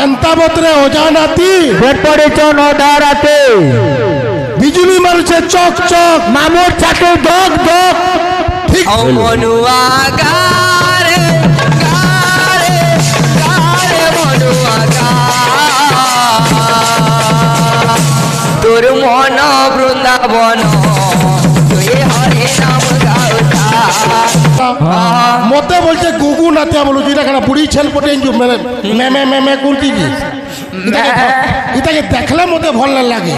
Kenta बतरे ओजानाती बेटपड़े चो नोदा राते बिजुली मारुचे चौक चौक मामूर छाटे दोग दोग ठीक मनुआ गारे गारे गारे मनुआ गा तोर मन वृंदावन तुए हरे नाम गाउता मते बोलते गुगु नात्या बोलू जीरा कना बुढ़ी छल पटे जो मैं कुर्ती जी इता के देखले मते भल न लागे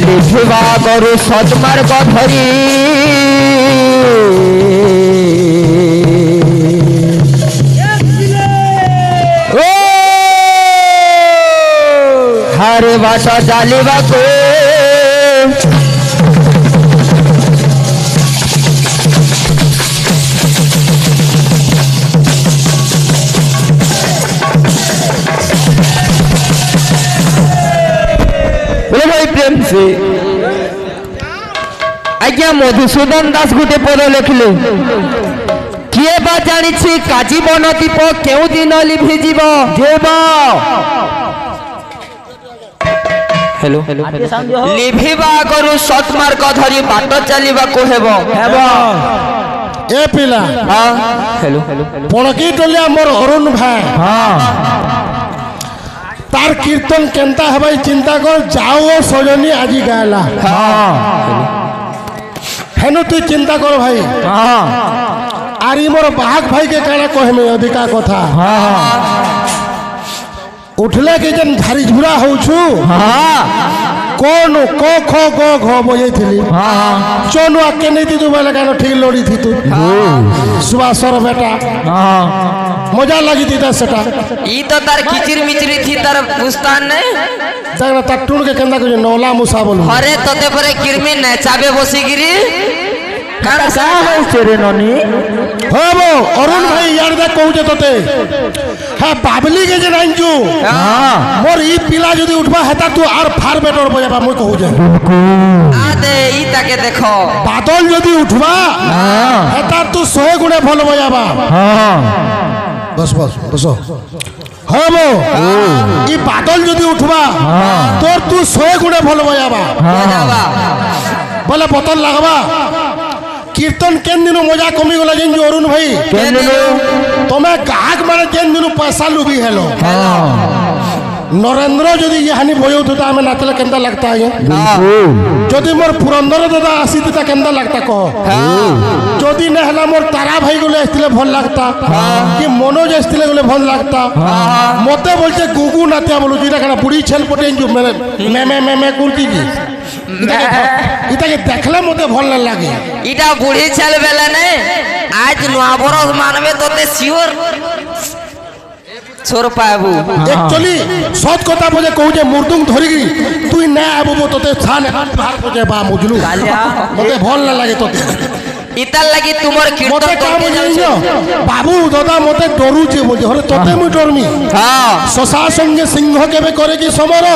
लिखवा करू सतमार धरी हरे भाषा जालिबा को भाई प्रेम से आज्ञा मधुसूदन दास गोटे पद लिखले किए बा जानी काजी बनदीप केउ दिन लिभिजीव देव हेलो लिभिबा करू सतमार्ग धरी बाट चलिबा को हेबो ए पिला हां हेलो पणकी टलिया मोर अरुण भाई तार कीर्तन केंता हबाई चिंता कर जाओ सजनी आजी गाला हेनु तू चिंता कर भाई आरी मोर बाहक भाई के काना कहमे अधिका कथा उठले के जन धारी झुरा हो छु कौन को खो गो घो बजै थिली चोनु आके नहीं थी तू वाला गाना ठीक लोड़ी थी तू सुभाषर बेटा मजा लगी थी ता सेटा ई तो तार किचिर मिचिरी थी तार पुस्तान ने देखना तटुन के कंदा को नौला मुसा बोल अरे तोते परे किरमी नचाबे बसिगिरी कारा सा है चेरे ननी हो वो अरुण भाई यार दे कहू तोते हां बाबली के जे नांजू मोर ई पिला जदी उठबा हेता तू आर फार बेटर बजाबा मु कहू जे आ दे ई ताके देखो बादल जदी उठबा हेता तू 100 गुणे भल बजाबा बस बसो हाँ वो ये बादल जदी उठबा तोर तू 100 गुणे भल बजाबा बोले बोतल लगबा कीर्तन केन दिनो मजा कमी गला जेन जो अरुण भाई केन दिनो तमे गाहक माने जेन दिनो पैसा लुबी हेलो नरेंद्र जदी यहानी बजौ तो हमें नाचले केंदा लगता है जदी मोर पुरंदर दादा आसी ता केंदा लगता कह जदी न हला मोर तारा भाई गले आस्तिले भल लगता कि मनोज आस्तिले गले भल लगता मते बोलते गुगु नात्या बोलू जीरा कना बुढ़ी छल पटे जो मैं कुर्ती जी इता के देखले मते भल न लागे इटा बुढ़ी छल बेला ने आज नवा बरस मानबे तोते सियोर छोर पाबू एक्चुअली सत कथा बजे कहू जे मुर्दुंग धरिगी तुई ना आबो तोते छान बाहर बजे बा मुजलू मते भल न लागे तोते इता लगी तुमर कीर्तन काम जाइयो बाबू दादा मते डरू जे बोल हरे तोते मु डरमी हां ससा संगे सिंह केबे करे की समर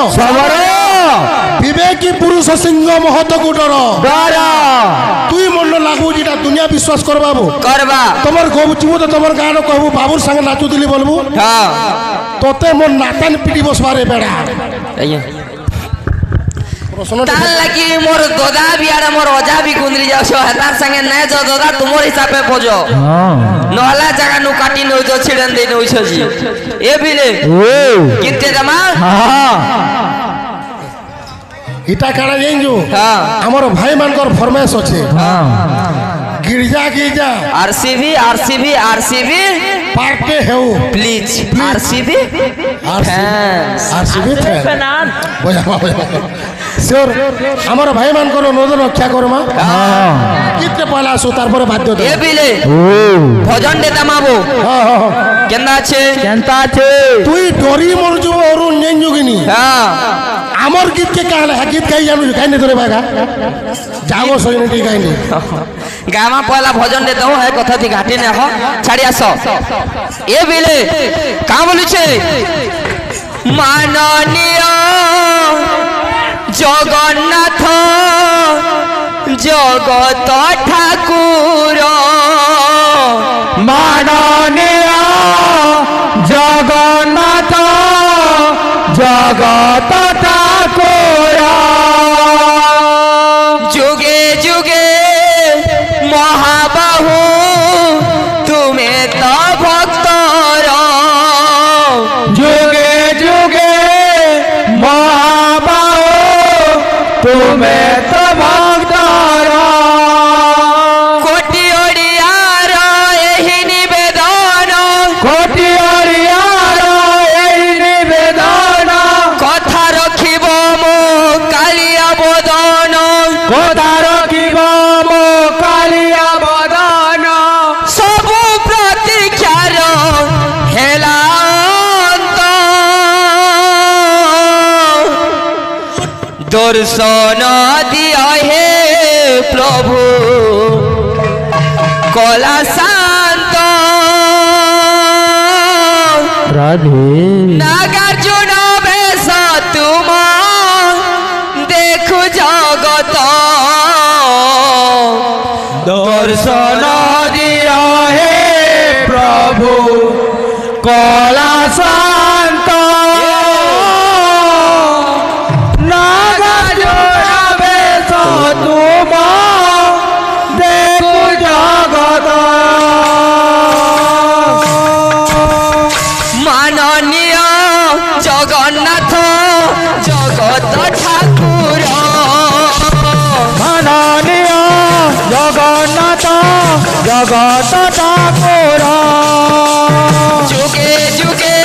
विवेकी पुरुष सिंह महत को डर तुई मन लागू जीटा दुनिया विश्वास करबा तमर गोबचबो तो तमर गानो कहबो बाबूर संग नाचू दिली बोलबो हां तोते मन नातन पिटी बसवारे बेड़ा ताल लगी मोर दोदा भी आरे मोर ओजा भी गुंदरी जाओ छो हतार संगे नै जो दोदा तुमोर हिसाब पे पोजो नहला जगह नु काटी नो जो छिड़न दे नो छ जी ए बिले किते दमा हां इटा काना जेंजो हां हमर भाई मानकर फरमाइश अछि हां गिरजा आरसीबी पार्टी है प्लीज आरसीबी फैन श्योर हमर भाई मान को नोदन रक्षा करमा कितने पहला सो तार पर बाध्य ए बिले भजन दे तमाबो केंदा छे तुई डोरी मोर जो और नेन जोगिनी आमर गीत के कहले है गीत गाई जानू गाई ने तोरे बागा जागो सोइने गाई ने गामा पहला भजन देता हूँ है कथा थी घाटी ने हो छाड़िया सो ए बिले कहाँ बोली छे माननीय जगन्नाथ জগত ঠাকুর মাননীয় জগন্নাথ জগত ঠাকুর যুগে যুগে মহাবাহু তুমি তো ভক্তর যুগে যুগে মহাবাহু তুমি তো ভক্তর কোটি ওড়িয়ার এই নিবেদন কোটি হরিয়ার এই নিবেদন কথা রখিব মো কালিয়া বদন কথা রখিব মো কালিয়া বদন সবু প্রতীক্ষার হেলান্ত দর্শন দিয় হে প্রভু কলা শান্ত রাধে নাগার্জুন বেশ তুম দেখু জগত দর্শন দিয় হে প্রভু কলা শান্ত নাগার্জুন বেশ তুম দেখু জগত মাননীয় জগন্নাথ জগত ঠাকুর মাননীয় জগন্নাথ জগত ঠাকুর যুগে যুগে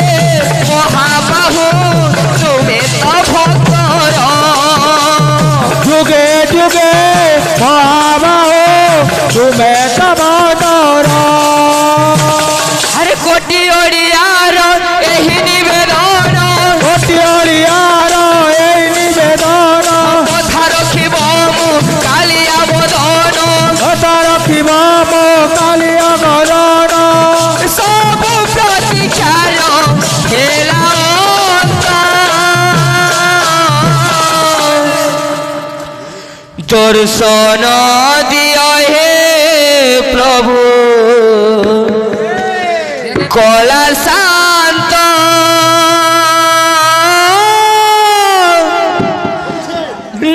মহাবাহু তুমি তো ভক্তর যুগে যুগে মহাবাহু তুমে তমতর আরে কোটি ওড়িয়ার এই নিবেদন কোটি হরিয়ার এই নিবেদন কথা রখিব মো কালিয়া বদন কথা রখিব মো কালিয়া বদন সবু প্রতীক্ষার হেলান্ত দর্শন দিয় হে প্রভু কলা শান্ত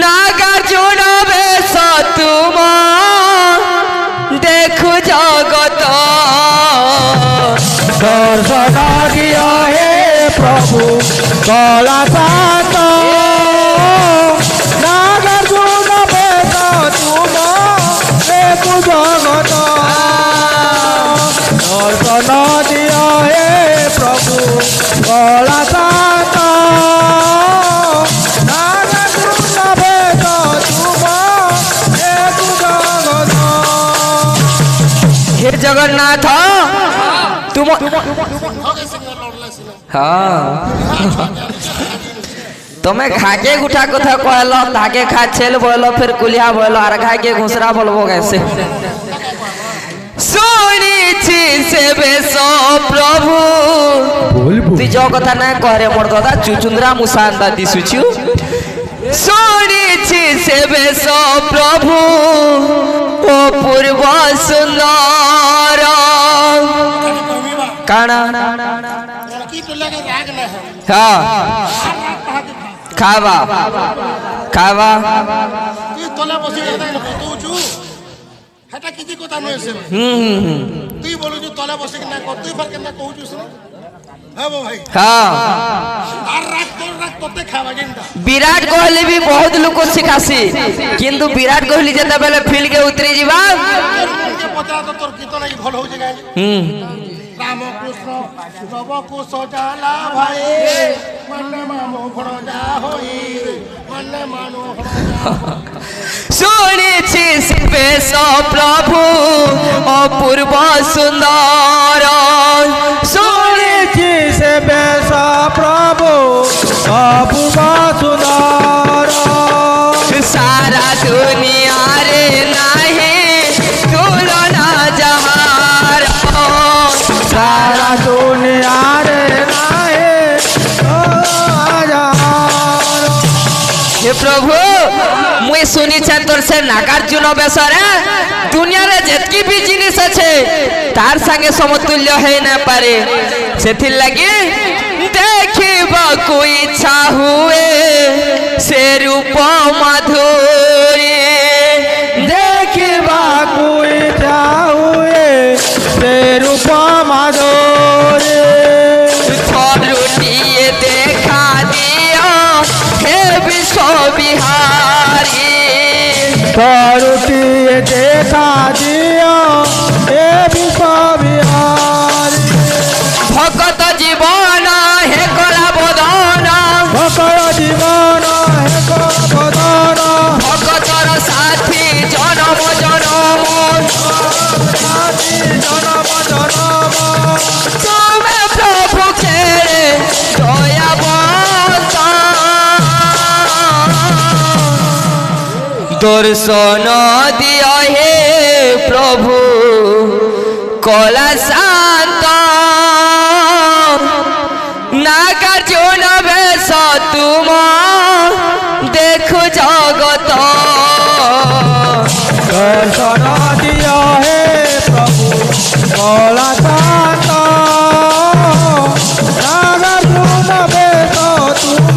নাগার্জুন বেশ তুম দেখু জগত দর্শন দিয় হে প্রভু কলা শান্ত নাগার্জুন বেশ তুম দেখু জগত দর্শন দিয় হে প্রভু কলা শান্ত নাগার্জুন বেশ তুম দেখু জগত হে জগন্নাথ তুম হ্যাঁ তুমি খাকে গুঠা কথা कहल ताके खा छेल बोलो फिर कुलिया बोलो और खा के घुसरा बोलबो कैसे শুনিছি সে বেশ প্রভু তুই যে কথা না কহে মোর দাদা চুচুন্দ্রা মুসান্দা দিশুছু শুনিছি সে বেশ প্রভু ও পূর্ব সুন্দর কানা लड़की तो लगे राग न है হ্যাঁ খাবা খাবা তুই তলে বসি এটা কতউছু হেটা কিছু কথা নয় সে তুই বলুছু তলে বসি না কত তুই ফর কেনা কହୁছু শুনে হ্যাঁ ভাই হ্যাঁ আর রাগ তোর রাগ তোতে খাবা গেন্দা বিরাট কোহলি भी बहुत लोग শিখাছি কিন্তু বিরাট কোহলি যেতেবেলে ফিল্ড के उतरी जीवा তোর মনকে পতা তো তোর গীত নাই ভাল হই যায় রাম কৃষ্ণ নব কুশ জালা ভাই মনে মানো ভরজা হই মনে মানো ভরজা শুনেছি বেশ প্রভু অপূর্ব সুন্দর শুনেছি সে বেশ প্রভু অপূর্ব সুন্দর সারা দুনিয়ারে নাহি তুলনা যাহার সারা দুনিয়ারে নাহি हे प्रभु मुई सुनी तो তোর সে নাগার্জুন বেশরে দুনিয়ারে যেতকি भी জিনিস আছে তার সঙ্গে সমতুল্য হয়ে না পারে সেথির লাগি देखिबाकु इच्छा हुए से रूप माधुरी देखिबाकु इच्छा हुए से रूप माधुरी थोरुटिए देखा दिया हे विश्व बिहारी थोरुटिए देखा दिया हे विश्व बिहारी भगत जीवन हे कला बदन भगत जीवन हे कला बदन भगतर साथी जन्म जन्म साथी जन्म जन्म তুমি প্রভু খেরে দয়াবন্ত দর্শন দিয় হে প্রভু কলা শান্ত নাগার্জুন বেশ তুম দেখু জগত दर्शन दिया हे प्रभु कला शांत नागार्जुन बेश तुम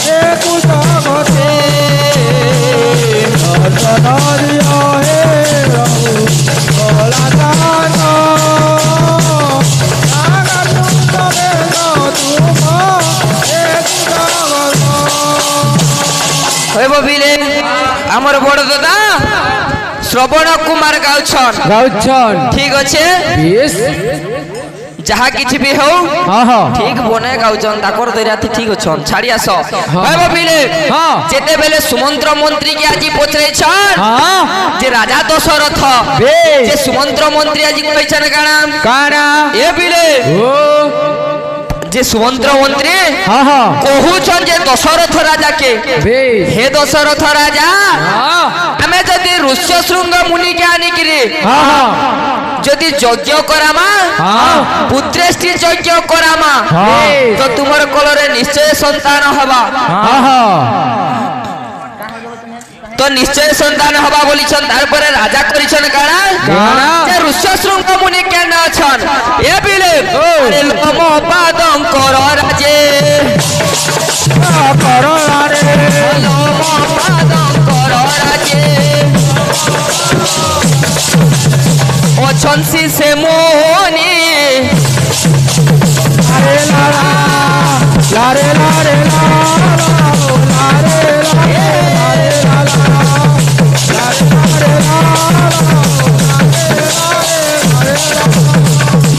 देखु जगते दर्शन दिया हे प्रभु कला शांत नागार्जुन बेश तुम देखु जगते হইব বিলে আমার বড় দাদা শ্রবণ কুমার গাউছন গাউছন ঠিক আছে বেশ যাহা কিছু বি হও হ্যাঁ হ্যাঁ ঠিক বনে গাউছন তাকর দৈরাতি ঠিক অছন ছাড়ি আস হ্যাঁ। হইব বিলে হ্যাঁ। যেতে বেলে সুমন্ত্র মন্ত্রী কে আজি পচরাইছন হ্যাঁ যে রাজা দশরথ বেশ। যে সুমন্ত্র মন্ত্রী আজি কইছন কানা কানা এ বিলে ও যে সুমন্ত্র মন্ত্রী হ্যাঁ হ্যাঁ কহুছন যে দশরথ রাজাকে বেশ হে দশরথ রাজা হ্যাঁ আমি যদি ঋষ্য শৃঙ্গ মুনিকে আনিকিরি হ্যাঁ হ্যাঁ যদি যজ্ঞ করামা হ্যাঁ পুত্রেষ্টি যজ্ঞ করামা হ্যাঁ। তো তোমার কোলরে নিশ্চয় সন্তান হবা হ্যাঁ হ্যাঁ তো নিশ্চয় সন্তান হবা বলিছন তারপরে রাজা করিছন কারা কারা? যে ঋষ্য শৃঙ্গ মুনি কেন আছন এ বিলে আরে লোম পাদং কর রাজে করলারে লোম পাদং কর রাজে অছন সে মুনি লারে লারা লারে লারে লারে লারে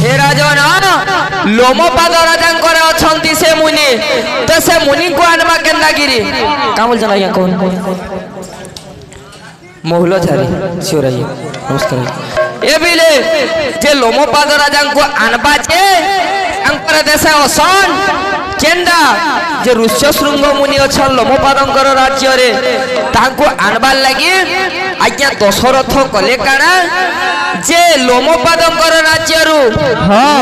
हे राजन लोमपाद राजांकर अछंती से मुनि तो से मुनि को आनबा केंदा गिरी का बोल जना या कौन मोहलचारी शिवराई नमस्कार ए बिले जे लोमपाद राजांको आनबा छे अंकर देशे असन केंदा जे ऋष्य शृंग मुनि अछन लोमपादंकर राज्य रे तांको आनबार लागि आज्ञा दशरथ कले काना जे लोमपादंकर राज्य रु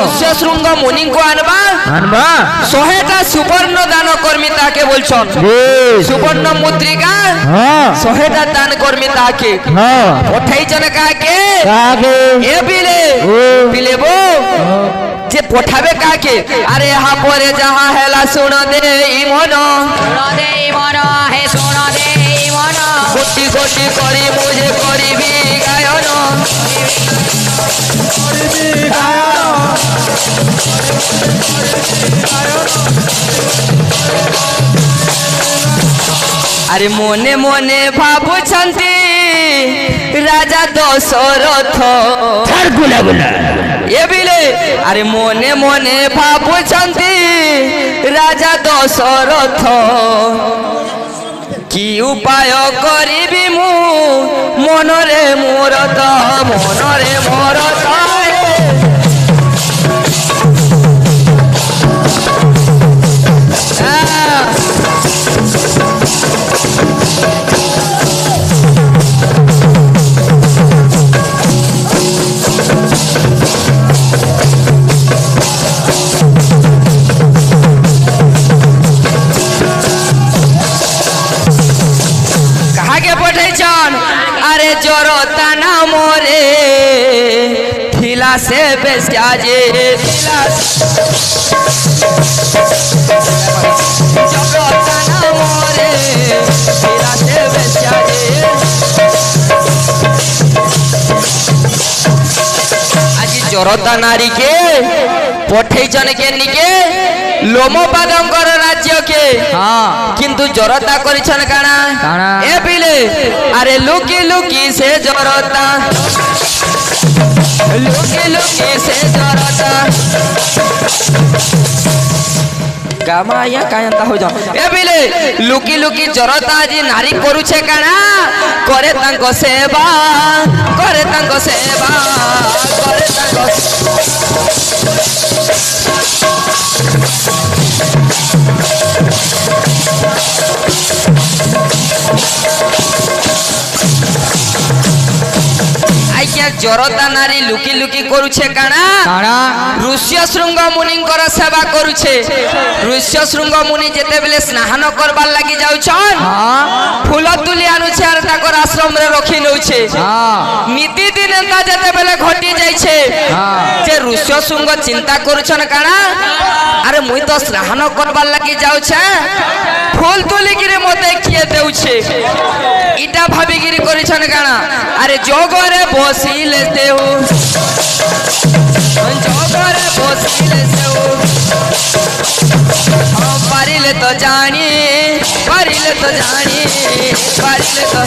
ऋष्य शृंग मुनि को आनबा আনবা 100টা সুবর্ণ দান কর্মী তাকে বলছন বেশ সুবর্ণ মুদ্রিকা হ্যাঁ 100টা দান কর্মী তাকে হ্যাঁ পঠাইছন কাকে কাকে এ বিলে ও বিলেবো যে পঠাবে কাকে আরে হা পরে যাহা হেলা শুন দে মন কোটি কোটি করি মুঝে করিবি গায়ন আরে মনে মনে ভাবুছন্তি রাজা দশরথ এ বিলে আরে মনে মনে ভাবুছন্তি রাজা দশরথ কি উপায় করিবি মু মনরে মোর তো মনরে মোর তো কাহাকে পঠাইছন নামরে থিলা সে বেশ্যা যে থিলা জড়তা নামরে থিলা সে বেশ্যা যে আজি জড়তা নারীকে পঠেইছন কে নিকে লোমপাদঙ্কর রাজ্যকে কিন্তু জড়তা করিছন কানা এ পিলে আরে লুকি লুকি সে জড়তা লুকি লুকি সে জড়তা গামা আয়া কায়ন্তা হই যাও এ পিলে লুকি লুকি জড়তা আজি নারী করুছে কানা করে তাঙ্ক সেবা করে তাঙ্ক সেবা করে তাঙ্ক আজ্ঞা জড়তা নারী লুকি লুকি করুছে কানা ঋষ্য শৃঙ্গ মুনিঙ্কর সেবা করুছে ঋষ্য শৃঙ্গ মুনি যেতেবেলে স্নান করবার লাগি যাউছন ফুল তুলি আনুছে আর তাকর আশ্রমরে রখি নউছে নীতি দিন তা যেতেবেলে ঘটি যাইছে যে ঋষ্য শৃঙ্গ চিন্তা করুছন কানা আরে মুই তো স্নান করবার লাগি যাউছে ফুল তুলিগিরি মতে কিয়ে দেউছে ইটা ভাবিগিরি করিছন কানা আরে যোগরে বসিলে দেউ যোগরে বসিলে দেউ পারিলে তো জানি পারিলে তো জানি পারিলে তো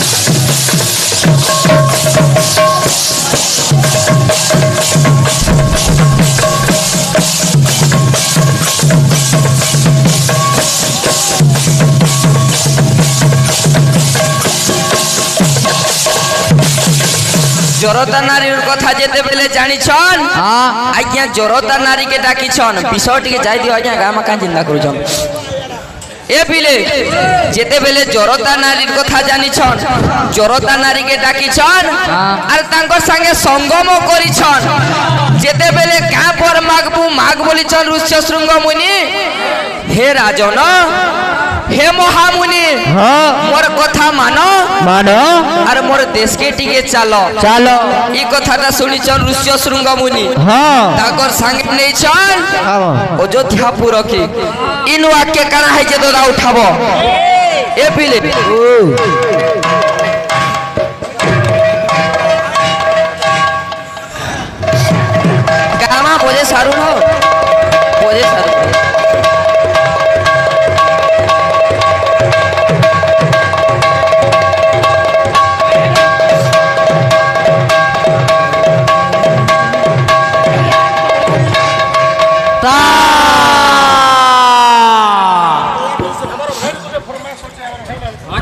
জড়তা নারীর কথা যেতে বেলে জানিছন আজ্ঞা জড়তা নারীকে ডাকিছন বিষয়টিকে যাই দিও আজ্ঞা গামা কান চিন্তা করুছন এ পিলে যেতে বেলে জড়তা নারীর কথা জানিছন জড়তা নারীকে ডাকিছন আর তাঙ্কর সঙ্গে সঙ্গম করিছন যেতে বেলে কা পর মাগবু মাগ বলিছন ঋষ্য শৃঙ্গ মুনি হে রাজন হে মহামুনি মোর কথা মানো মানো আর মোর দেশকে টিকে চালো চালো এই কথাটা শুনিছন ঋষ্য শৃঙ্গ মুনি তাকর সঙ্গে নেইছন অযোধ্যাপুরকে ইন ওয়াক্যে কানা হাইছে দাদা উঠাবো এ পিলে গামা বোঝে সারু ন বোঝে সারু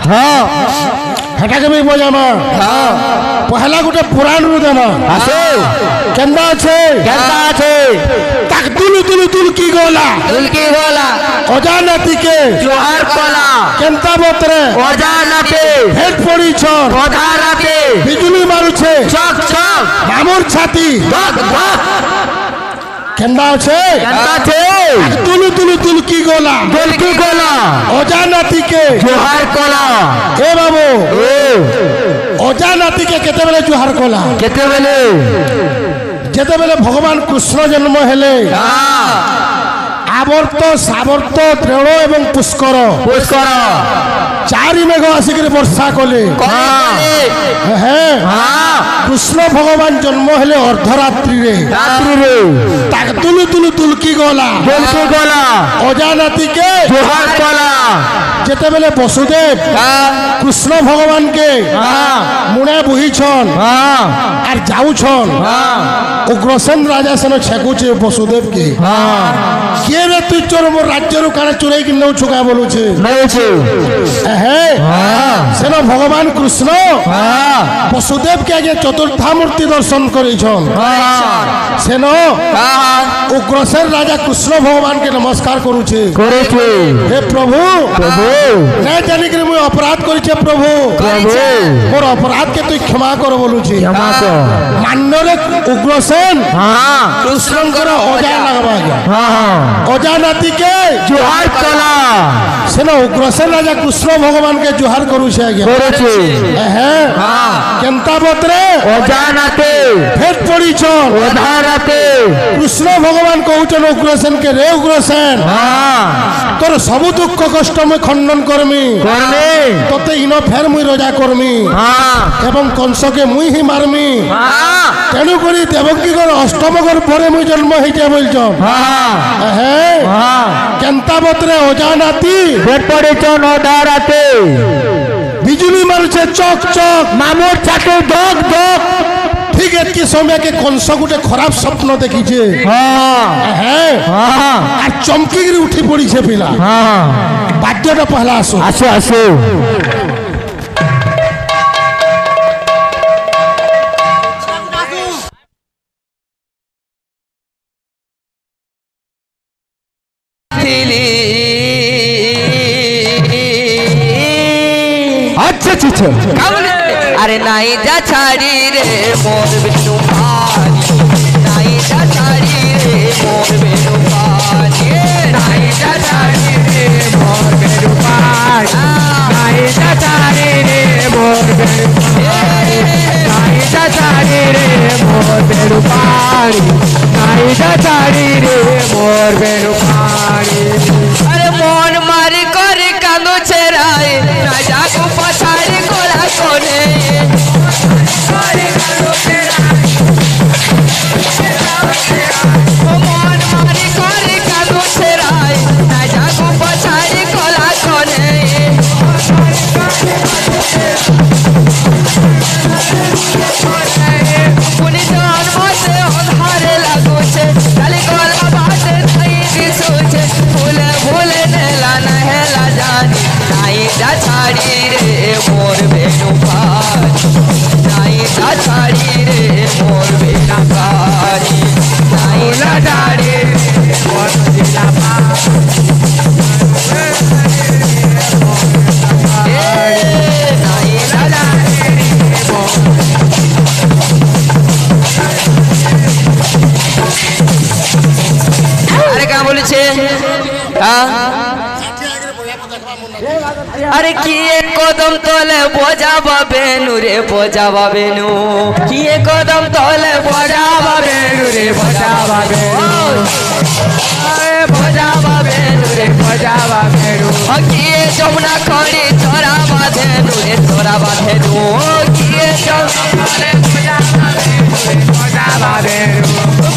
হ্যাঁ হেটাকে বি বজামা হ্যাঁ পহলা গুটে পুরাণ রু দেমা আসে কেন্দা আছে তাক তুলু তুলু তুল কি গোলা অজানাতিকে জোহার কলা কেন্তা বতরে অজানাতে হেড পড়িছ অধারাতে বিজুলি মারুছে চক চক মামুর ছাতি দক দক কেন্দা আছে তুলু তুলু তুল কি গোলা অজানাতিকে জোহার কলা এ বাবু অজানাতিকে কেতেবেলে জোহার কলা কেতেবেলে যেতেবেলে ভগবান কৃষ্ণ জন্ম হেলে আবর্ত সাবর্ত দ্রেড় এবং পুষ্কর চারি মেঘ আসিকি বর্ষা কলে হ্যাঁ কৃষ্ণ ভগবান জন্ম হেলে অর্ধরাত্রিরে তাকে তুলু তুলু তুলকি গলা অজানাতিকে যেতেবেলে বসুদেব কৃষ্ণ ভগবানকে মুড়ে বুহিছন আর যাউছন উগ্রসেন রাজা সেন ছেকুছে বসুদেবকে কে রে তুই চোর মোর রাজ্যর কানে চুরাই কি নেউছু কা বলুছে হ্যাঁ সেন ভগবান কৃষ্ণ বসুদেবকে আগে চতুর্থামূর্তি দর্শন করেছন সেন উগ্রসেন রাজা কৃষ্ণ ভগবানকে নমস্কার করুছে হে প্রভু না জানি কি মুই অপরাধ করিছে প্রভু মোর অপরাধকে তুই ক্ষমা কর বলুছে মান্যরে উগ্রসেন কৃষ্ণঙ্কর অজা লাগবা অজা নাতিকে জুহার কলা সেন উগ্রসেন রাজা কৃষ্ণ ভগবানকে জুহার করুছে আজ্ঞা করেছে হ্যাঁ কেন্তা বতরে অজানাতে ভেট পড়িছন অধারাতে কৃষ্ণ ভগবান কହୁছন উগ্রসেনকে রে উগ্রসেন তোর সবু দুঃখ কষ্ট মুই খণ্ডন করমি করলে তোতে ইন ফের মুই রজা করমি এবং কংসকে মুই হি মারমি তেণু করি দেবকীগর অষ্টম গর্ভরে মুই জন্ম হইতে বলছন হ্যাঁ কেন্তা বতরে অজা নাতি ভেট পড়েছন অধারাতে বিজুলি মারছে চক চক মামুর চাটে দক দক ঠিক এতকি সময়কে কংস গোটে খারাপ স্বপ্ন দেখিছে হ্যাঁ আর চমকিকি উঠি পড়িছে পিলা বাদ্যটা পহলা আসো আসো আসো আচ্ছা আচ্ছা আরে নাই যা ছাড়ি রে মোর বিষ্ণু পানি নাই যা ছাড়ি রে মোর বিষ্ণু পানি নাই যা ছাড়ি রে মোর বিষ্ণু পানি নাই যা ছাড়ি রে মোর বেড়ু নাই যা ছাড়ি রে মোর বেড়ু পাড়ি নাই যা ছাড়ি রে মোর বেড়ু পাড়ি আরে মন মারি করে কাঁদো ছেড়াই না যাকো পছাড়ি কোলা কোনে মন মারি করে কাঁদো ছেড়াই না যাকো পছাড়ি কোলা কোনে পুনি জন্মতে অধারে লাগুছে কালি গলা বাটে তাই দিশুছে ফুলে ফুলে নেলা নহেলা জানি নাই যা ছাড়ি রে মোর বেনু পানি নাই যা ছাড়ি রে মোর বেনু পানি নাই যা ছাড়ি রে মোর বেনু নাই যা ছাড়ি রে মোর আরে কা বলেছে আরে কি কদম তলে বোঝাবা বেনু রে বোঝাবা বেনু কি কদম তলে বোঝাবা বেনু রে বোঝাবা বেনু বোঝাবা বেনু রে বোঝাবা বেনু কি যমুনা খড়ি তোরা বাঁধেনু রে তোরা বাঁধেনু কি যমুনা বোঝাবা বেনু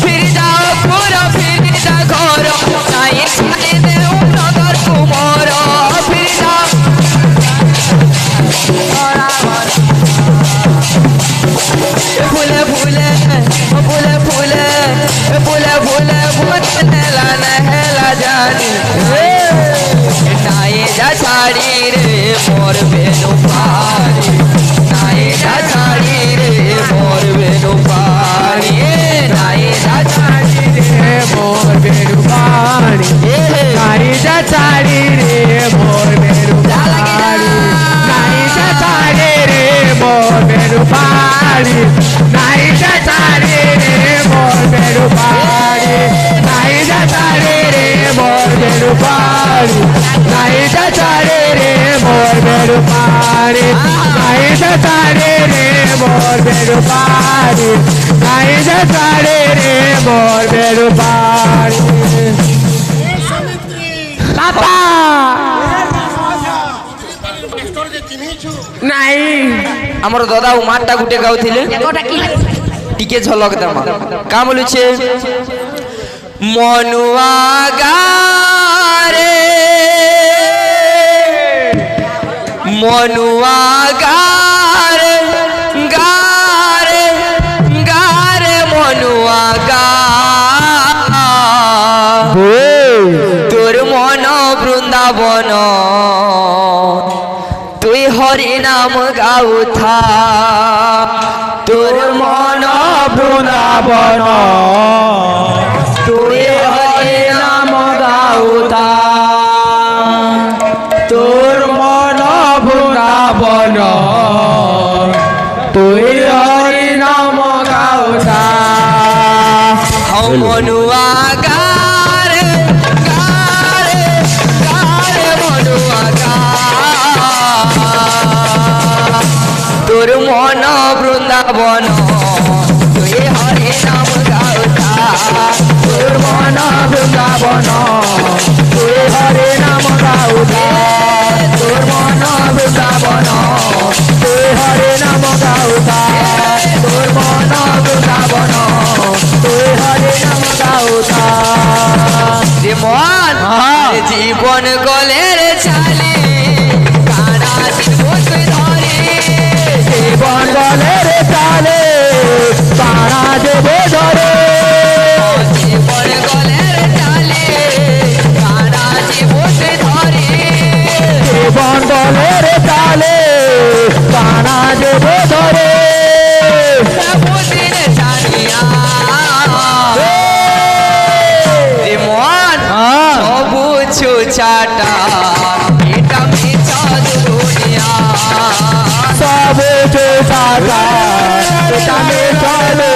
ফির যাও পুরো ফির যা ঘর নাই ছাই দেউ নগর কুমোর ফির যাও ফুলে ফুলে ফুলে ফুলে ফুলে ফুলে ফুলে হেলা জানি নাই যা ছাড়ি রে মোর বেনু পারি নাই যা ছাড়ি রে মোর বেনু পারি নাই যা ছাড়ি রে মোর বেনু পারি নাই যা ছাড়ি রে মোর বেড়ু পাড়ি নাই যা ছাড়ি রে মোর বেড়ু পাড়ি নাই যা ছাড়ি রে মোর বেড়ু পাড়ি নাই যা ছাড়ি রে মোর বেড়ু পাড়ি নাই যা ছাড়ি রে মোর বেড়ু পাড়ি নাই যা ছাড়ি রে মোর বেড়ু পাড়ি নাই যা ছাড়ি রে মোর বেড়ু পাড়ি বাবা নাই আমার দাদা ও মাঠটা গুটে গাউଥିଲେ টিকে ঝলক দেমা কা বলুছে মনুয়া গারে মনুয়া গারে গারে গারে মনুয়া গা তোর মন বৃন্দাবন তুই হরি নাম গাউথা তোর মন বৃন্দাবন তুই হরি নাম গাউথা তোর মন বৃন্দাবন তুই হরি নাম গাউথা মনুয়া গারে তুই হরে নাম গাউতা তোর মন বৃন্দাবন তুই হরে নাম গাউতা তোর মন বৃন্দাবন তুই হরে নাম গাউতা তোর মন বৃন্দাবন তুই হরে নাম গাউতা রে মন হ্যাঁ। জীবন গলের চালে কারা জীব তুই ধরে জীবন গলের চালে তারা দেব ধরে জীবন গলের চালে কারা জীব তুই ধরে জীবন গলের চালে তারা দেব ধরে প্রভুদিন জানিয়া রে মন হ্যাঁ। সবু ছুচাটা এটা মিছা দুনিয়া সব সাজা এটা মে চলো